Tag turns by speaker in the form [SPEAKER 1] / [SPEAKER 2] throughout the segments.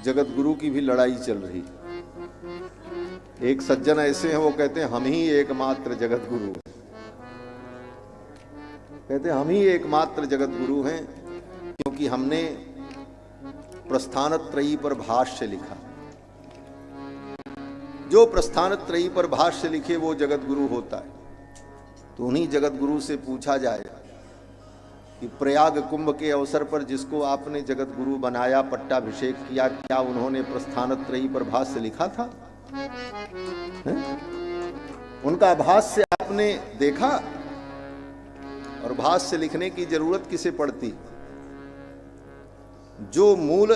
[SPEAKER 1] जगत गुरु की भी लड़ाई चल रही। एक सज्जन ऐसे हैं, वो कहते हैं हम ही एकमात्र जगत गुरु हैं। कहते हैं हम ही एकमात्र जगत गुरु हैं क्योंकि हमने प्रस्थानत्रयी पर भाष्य लिखा। जो प्रस्थानत्रयी पर भाष्य लिखे वो जगत गुरु होता है। तो उन्हीं जगत गुरु से पूछा जाए कि प्रयाग कुंभ के अवसर पर जिसको आपने जगत गुरु बनाया, पट्टाभिषेक किया, क्या उन्होंने प्रस्थानत्रयी पर भाष्य लिखा था? है? उनका भाष्य आपने देखा? और भाष्य लिखने की जरूरत किसे पड़ती? जो मूल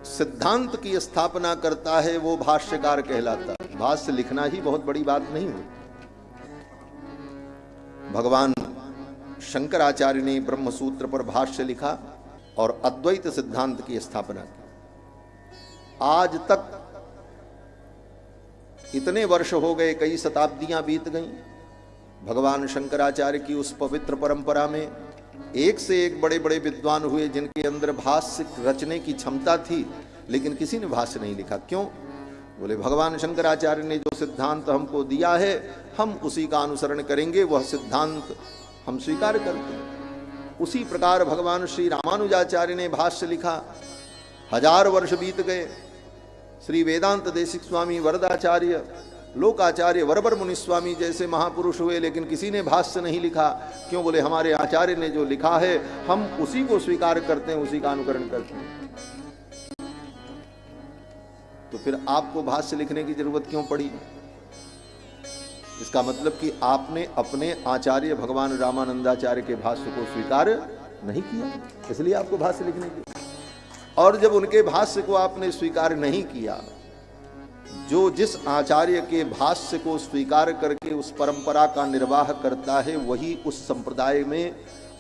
[SPEAKER 1] सिद्धांत की स्थापना करता है वो भाष्यकार कहलाता है। भाष्य लिखना ही बहुत बड़ी बात नहीं है। भगवान शंकराचार्य ने ब्रह्म सूत्र पर भाष्य लिखा और अद्वैत सिद्धांत की स्थापना की। आज तक इतने वर्ष हो गए, कई शताब्दियां बीत गईं, भगवान शंकराचार्य की उस पवित्र परंपरा में एक से एक बड़े बड़े विद्वान हुए जिनके अंदर भाष्य रचने की क्षमता थी, लेकिन किसी ने भाष्य नहीं लिखा। क्यों? बोले भगवान शंकराचार्य ने जो सिद्धांत हमको दिया है हम उसी का अनुसरण करेंगे, वह सिद्धांत हम स्वीकार करते हैं। उसी प्रकार भगवान श्री रामानुजाचार्य ने भाष्य लिखा। 1000 वर्ष बीत गए। श्री वेदांत देशिक स्वामी वरदाचार्य, लोकाचार्य वरबर मुनिस्वामी जैसे महापुरुष हुए, लेकिन किसी ने भाष्य नहीं लिखा। क्यों? बोले हमारे आचार्य ने जो लिखा है हम उसी को स्वीकार करते हैं, उसी का अनुकरण करते हैं। तो फिर आपको भाष्य लिखने की जरूरत क्यों पड़ी? इसका मतलब कि आपने अपने आचार्य भगवान रामानंदाचार्य के भाष्य को स्वीकार नहीं किया, इसलिए आपको भाष्य लिखने की। और जब उनके भाष्य को आपने स्वीकार नहीं किया, जो जिस आचार्य के भाष्य को स्वीकार करके उस परंपरा का निर्वाह करता है वही उस संप्रदाय में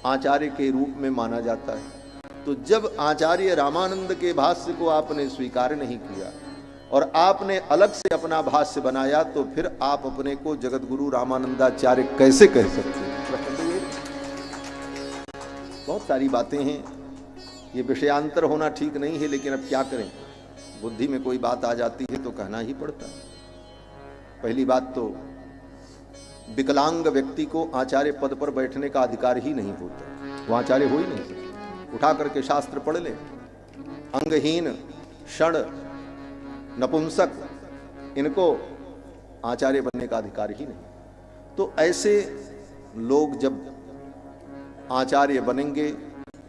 [SPEAKER 1] आचार्य के रूप में माना जाता है। तो जब आचार्य रामानंद के भाष्य को आपने स्वीकार नहीं किया और आपने अलग से अपना भाष्य बनाया, तो फिर आप अपने को जगत गुरु रामानंदाचार्य कैसे कह सकते हैं? बहुत सारी बातें हैं, ये विषयांतर होना ठीक नहीं है, लेकिन अब क्या करें, बुद्धि में कोई बात आ जाती है तो कहना ही पड़ता है। पहली बात तो विकलांग व्यक्ति को आचार्य पद पर बैठने का अधिकार ही नहीं होता, वो आचार्य हो ही नहीं सकता। उठा करके शास्त्र पढ़ ले। अंगहीन, क्षण, नपुंसक, इनको आचार्य बनने का अधिकार ही नहीं। तो ऐसे लोग जब आचार्य बनेंगे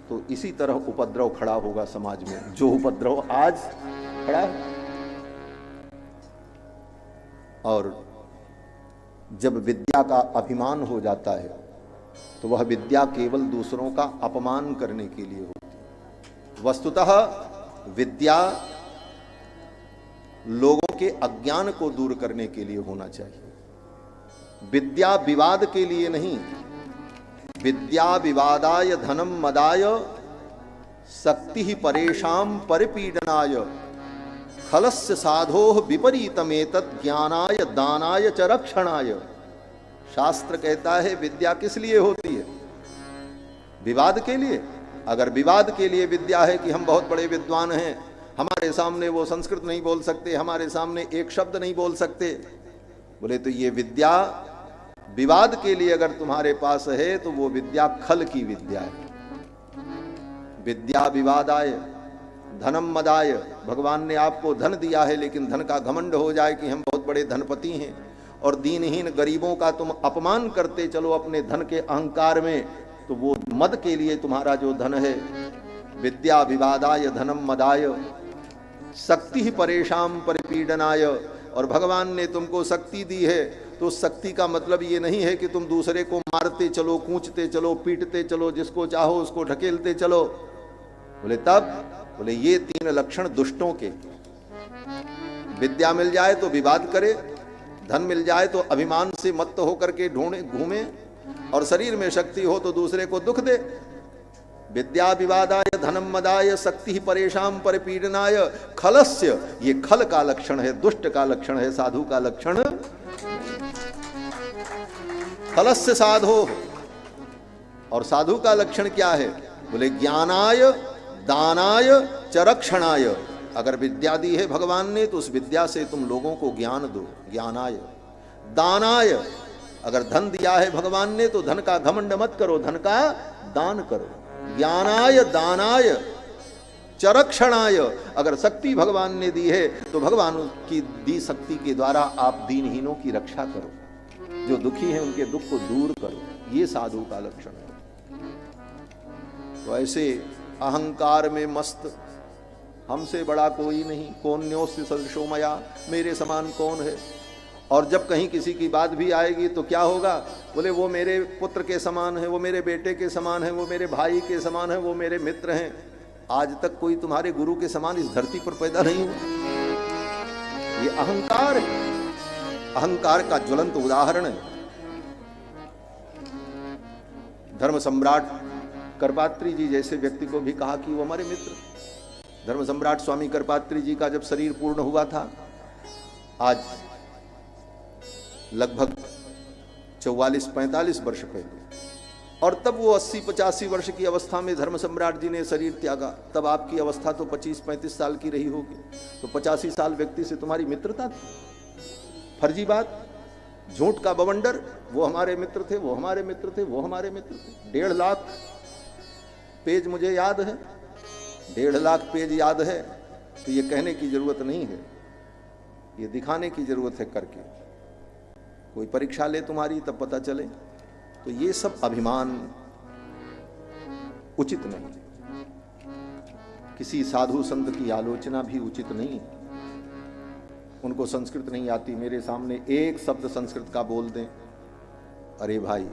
[SPEAKER 1] तो इसी तरह उपद्रव खड़ा होगा समाज में, जो उपद्रव आज खड़ा है। और जब विद्या का अभिमान हो जाता है तो वह विद्या केवल दूसरों का अपमान करने के लिए होती है। वस्तुतः विद्या लोगों के अज्ञान को दूर करने के लिए होना चाहिए। विद्या विवाद के लिए नहीं। विद्या विवादाय धनम मदाय शक्ति ही परेशान परिपीडनाय खलस्य साधो विपरीतमेतत् ज्ञानाय दानाय च रक्षणाय। शास्त्र कहता है विद्या किस लिए होती है? विवाद के लिए। अगर विवाद के लिए विद्या है कि हम बहुत बड़े विद्वान हैं, हमारे सामने वो संस्कृत नहीं बोल सकते, हमारे सामने एक शब्द नहीं बोल सकते, बोले तो ये विद्या विवाद के लिए अगर तुम्हारे पास है तो वो विद्या खल की विद्या है। विद्या विवादाय धनम मदाय। भगवान ने आपको धन दिया है, लेकिन धन का घमंड हो जाए कि हम बहुत बड़े धनपति हैं, और दीनहीन गरीबों का तुम अपमान करते चलो अपने धन के अहंकार में, तो वो मद के लिए तुम्हारा जो धन है। विद्या विवादाय धनम मदाय शक्ति ही परेशान परिपीडनाय। और भगवान ने तुमको शक्ति दी है, तो शक्ति का मतलब ये नहीं है कि तुम दूसरे को मारते चलो, कूचते चलो, पीटते चलो, जिसको चाहो उसको ढकेलते चलो। बोले तब, बोले ये 3 लक्षण दुष्टों के। विद्या मिल जाए तो विवाद करे, धन मिल जाए तो अभिमान से मत्त होकर के ढूंढे घूमे, और शरीर में शक्ति हो तो दूसरे को दुख दे। विद्या विवादाय धनम मदाय शक्ति परेशान परिपीडनाय खलस्य। ये खल का लक्षण है, दुष्ट का लक्षण है, साधु का लक्षण। खलस्य साधो। और साधु का लक्षण क्या है? बोले ज्ञानाय दानाय च रक्षणाय। अगर विद्या दी है भगवान ने तो उस विद्या से तुम लोगों को ज्ञान दो, ज्ञानाय। दानाय, अगर धन दिया है भगवान ने तो धन का घमंड मत करो, धन का दान करो। ज्ञानाय दानाय चरक्षणाय, अगर शक्ति भगवान ने दी है तो भगवान की दी शक्ति के द्वारा आप दीनहीनों की रक्षा करो, जो दुखी हैं उनके दुख को दूर करो। ये साधु का लक्षण है। तो ऐसे अहंकार में मस्त, हमसे बड़ा कोई नहीं, कौन्योस्य सदृशो मया, मेरे समान कौन है। और जब कहीं किसी की बात भी आएगी तो क्या होगा, बोले वो मेरे पुत्र के समान है, वो मेरे बेटे के समान है, वो मेरे भाई के समान है, वो मेरे मित्र हैं। आज तक कोई तुम्हारे गुरु के समान इस धरती पर पैदा नहीं हुआ। ये अहंकार है, अहंकार का ज्वलंत उदाहरण है। धर्म सम्राट करपात्री जी जैसे व्यक्ति को भी कहा कि वो हमारे मित्र। धर्म सम्राट स्वामी करपात्री जी का जब शरीर पूर्ण हुआ था, आज लगभग 44-45 वर्ष पहले, और तब वो 80-85 वर्ष की अवस्था में धर्म सम्राट जी ने शरीर त्यागा। तब आपकी अवस्था तो 25-35 साल की रही होगी, तो 85 साल व्यक्ति से तुम्हारी मित्रता थी। फर्जी बात, झूठ का बवंडर, वो हमारे मित्र थे, वो हमारे मित्र थे, वो हमारे मित्र थे। 1.5 लाख पेज मुझे याद है, 1.5 लाख पेज याद है। तो ये कहने की जरूरत नहीं है, ये दिखाने की जरूरत है करके। कोई परीक्षा ले तुम्हारी तब पता चले। तो ये सब अभिमान उचित नहीं। किसी साधु संत की आलोचना भी उचित नहीं है। उनको संस्कृत नहीं आती, मेरे सामने एक शब्द संस्कृत का बोल दें, अरे भाई,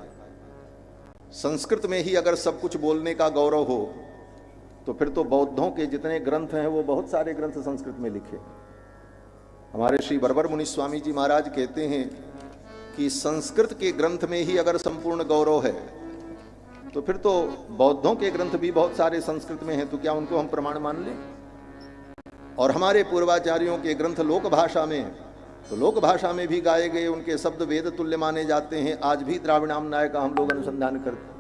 [SPEAKER 1] संस्कृत में ही अगर सब कुछ बोलने का गौरव हो तो फिर तो बौद्धों के जितने ग्रंथ हैं वो बहुत सारे ग्रंथ संस्कृत में लिखे। हमारे श्री बरबर मुनि स्वामी जी महाराज कहते हैं कि संस्कृत के ग्रंथ में ही अगर संपूर्ण गौरव है तो फिर तो बौद्धों के ग्रंथ भी बहुत सारे संस्कृत में हैं, तो क्या उनको हम प्रमाण मान लें? और हमारे पूर्वाचार्यों के ग्रंथ लोक भाषा में हैं, तो लोक भाषा में भी गाए गए उनके शब्द वेद तुल्य माने जाते हैं। आज भी द्राविणामनाय का हम लोग अनुसंधान करते हैं।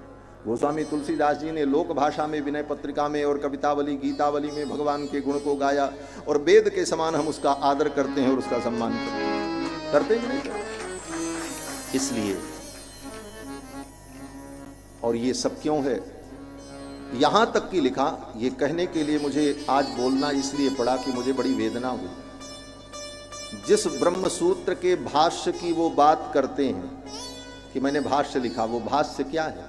[SPEAKER 1] गोस्वामी तुलसीदास जी ने लोक भाषा में विनय पत्रिका में और कवितावली गीतावली में भगवान के गुण को गाया, और वेद के समान हम उसका आदर करते हैं और उसका सम्मान करते हैं, नहीं करते? इसलिए, और ये सब क्यों है? यहां तक कि लिखा, ये कहने के लिए मुझे आज बोलना इसलिए पड़ा कि मुझे बड़ी वेदना हुई। जिस ब्रह्म सूत्र के भाष्य की वो बात करते हैं कि मैंने भाष्य लिखा, वो भाष्य क्या है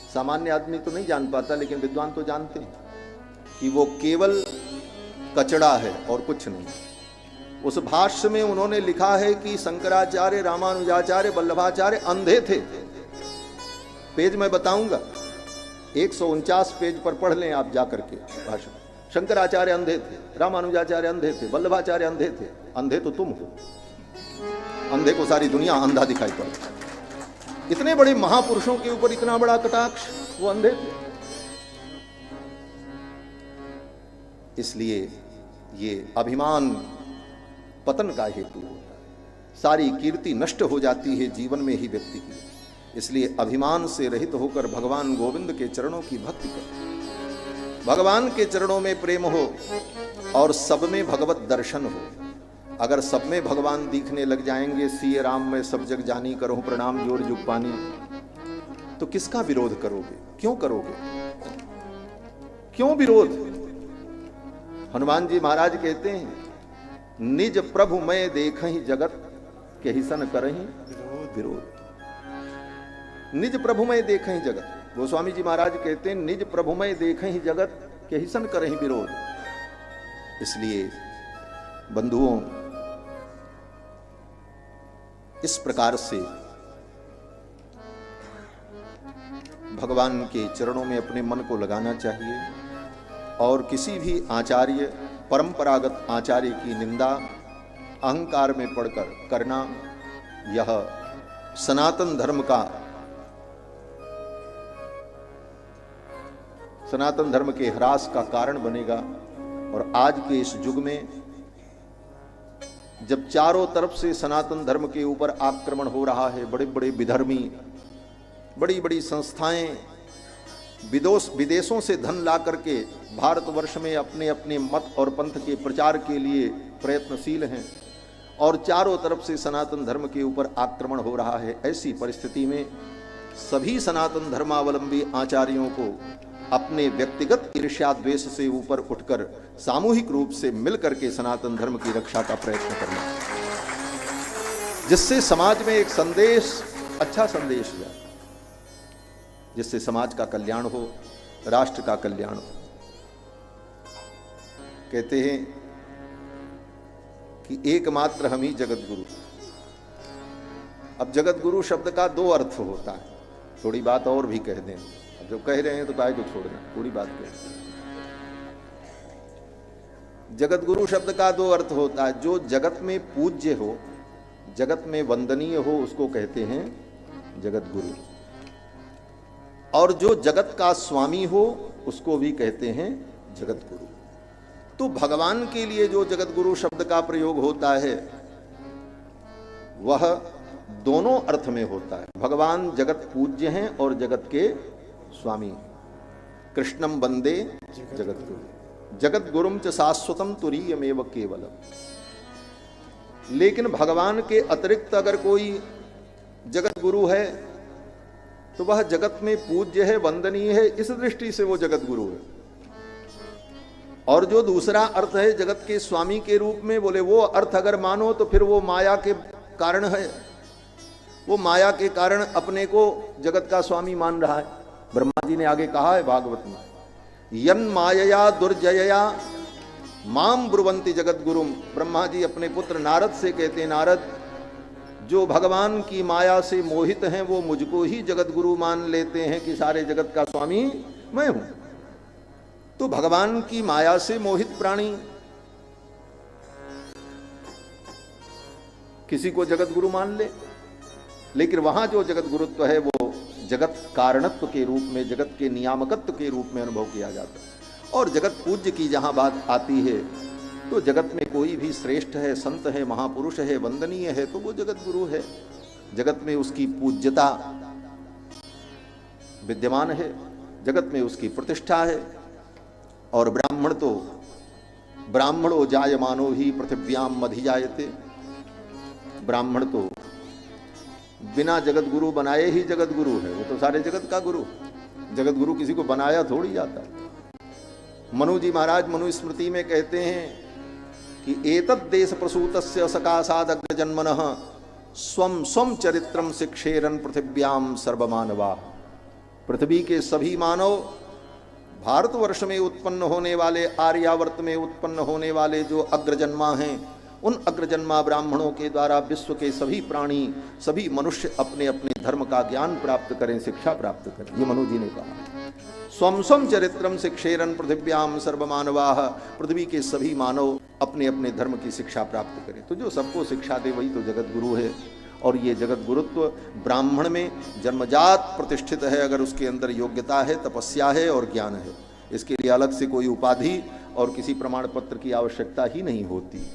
[SPEAKER 1] सामान्य आदमी तो नहीं जान पाता, लेकिन विद्वान तो जानते हैं कि वो केवल कचड़ा है और कुछ नहीं। उस भाष्य में उन्होंने लिखा है कि शंकराचार्य, रामानुजाचार्य, वल्लभाचार्य अंधे थे। पेज मैं बताऊंगा, 149 पेज पर पढ़ लें आप जाकर के भाषण। शंकराचार्य अंधे थे, रामानुजाचार्य अंधे थे, वल्लभाचार्य अंधे थे। अंधे तो तुम हो, अंधे को सारी दुनिया अंधा दिखाई पड़ती। इतने बड़े महापुरुषों के ऊपर इतना बड़ा कटाक्ष, वो अंधे थे। इसलिए ये अभिमान पतन का हेतु होता है। सारी कीर्ति नष्ट हो जाती है जीवन में ही व्यक्ति की। इसलिए अभिमान से रहित होकर भगवान गोविंद के चरणों की भक्ति करो, भगवान के चरणों में प्रेम हो और सब में भगवत दर्शन हो। अगर सब में भगवान दिखने लग जाएंगे, सिय राम मैं सब जग जानी करो प्रणाम जोर जुग पानी, तो किसका विरोध करोगे? क्यों करोगे? क्यों विरोध? हनुमान जी महाराज कहते हैं, निज प्रभु मैं देखहि जगत के हिसन करहि विरोध। निज प्रभु मैं देखहि जगत। गोस्वामी जी महाराज कहते हैं, निज प्रभु मैं देखहि जगत के हिसन करहि विरोध। इसलिए बंधुओं, इस प्रकार से भगवान के चरणों में अपने मन को लगाना चाहिए और किसी भी आचार्य, परंपरागत आचार्य की निंदा अहंकार में पड़कर करना, यह सनातन धर्म का, सनातन धर्म के ह्रास का कारण बनेगा। और आज के इस युग में जब चारों तरफ से सनातन धर्म के ऊपर आक्रमण हो रहा है, बड़े बड़े विधर्मी, बड़ी बड़ी संस्थाएं विदेशों से धन ला करके भारतवर्ष में अपने अपने मत और पंथ के प्रचार के लिए प्रयत्नशील हैं और चारों तरफ से सनातन धर्म के ऊपर आक्रमण हो रहा है। ऐसी परिस्थिति में सभी सनातन धर्मावलंबी आचार्यों को अपने व्यक्तिगत ईर्ष्या द्वेष से ऊपर उठकर सामूहिक रूप से मिलकर के सनातन धर्म की रक्षा का प्रयत्न करना, जिससे समाज में एक संदेश, अच्छा संदेश जाए, जिससे समाज का कल्याण हो, राष्ट्र का कल्याण हो। कहते हैं कि एकमात्र हम ही जगत गुरु। अब जगत गुरु शब्द का दो अर्थ होता है। थोड़ी बात और भी कह दें, अब जो कह रहे हैं तो काहे को छोड़ना, पूरी बात कह। जगत गुरु शब्द का दो अर्थ होता है। जो जगत में पूज्य हो, जगत में वंदनीय हो, उसको कहते हैं जगत गुरु, और जो जगत का स्वामी हो उसको भी कहते हैं जगत गुरु। तो भगवान के लिए जो जगत गुरु शब्द का प्रयोग होता है वह दोनों अर्थ में होता है। भगवान जगत पूज्य हैं और जगत के स्वामी। कृष्णम वंदे जगत गुरु, जगत गुरुम च शाश्वतम तुरीयमेव केवलम। लेकिन भगवान के अतिरिक्त अगर कोई जगत गुरु है तो वह जगत में पूज्य है, वंदनीय है, इस दृष्टि से वो जगत गुरु है। और जो दूसरा अर्थ है जगत के स्वामी के रूप में, बोले वो अर्थ अगर मानो तो फिर वो माया के कारण है। वो माया के कारण अपने को जगत का स्वामी मान रहा है। ब्रह्मा जी ने आगे कहा है भागवत में, यन मायया दुर्जयया माम ब्रुवंति जगत गुरुम। ब्रह्मा जी अपने पुत्र नारद से कहते हैं, नारद, जो भगवान की माया से मोहित हैं वो मुझको ही जगत गुरु मान लेते हैं कि सारे जगत का स्वामी मैं हूं। तो भगवान की माया से मोहित प्राणी किसी को जगत गुरु मान ले, लेकिन वहां जो जगत गुरुत्व है वो जगत कारणत्व के रूप में, जगत के नियामकत्व के रूप में अनुभव किया जाता है। और जगत पूज्य की जहां बात आती है तो जगत में कोई भी श्रेष्ठ है, संत है, महापुरुष है, वंदनीय है तो वो जगत गुरु है। जगत में उसकी पूज्यता विद्यमान है, जगत में उसकी प्रतिष्ठा है। और ब्राह्मण तो ब्राह्मणो जायमानो ही पृथिव्याम अधिजायते। ब्राह्मण तो बिना जगत गुरु बनाए ही जगत गुरु है, वो तो सारे जगत का गुरु। जगत गुरु किसी को बनाया थोड़ी जाता। मनु जी महाराज मनुस्मृति में कहते हैं कि एतद् देश प्रसूतस्य सकाशाद अग्रजन्मनः स्वम स्वम चरित्रम शिक्षेरन पृथिव्याम सर्वमानवा। पृथ्वी के सभी मानव, भारतवर्ष में उत्पन्न होने वाले, आर्यावर्त में उत्पन्न होने वाले जो अग्रजन्मा हैं, उन अग्रजन्मा ब्राह्मणों के द्वारा विश्व के सभी प्राणी, सभी मनुष्य अपने अपने धर्म का ज्ञान प्राप्त करें, शिक्षा प्राप्त करें। ये मनु जी ने कहा, स्वम स्वम चरित्रम शिक्षेरन पृथिव्याम सर्वमानवाः। पृथ्वी के सभी मानव अपने अपने धर्म की शिक्षा प्राप्त करें। तो जो सबको शिक्षा दे वही तो जगत गुरु है। और ये जगत गुरुत्व ब्राह्मण में जन्मजात प्रतिष्ठित है, अगर उसके अंदर योग्यता है, तपस्या है और ज्ञान है। इसके लिए अलग से कोई उपाधि और किसी प्रमाण पत्र की आवश्यकता ही नहीं होती।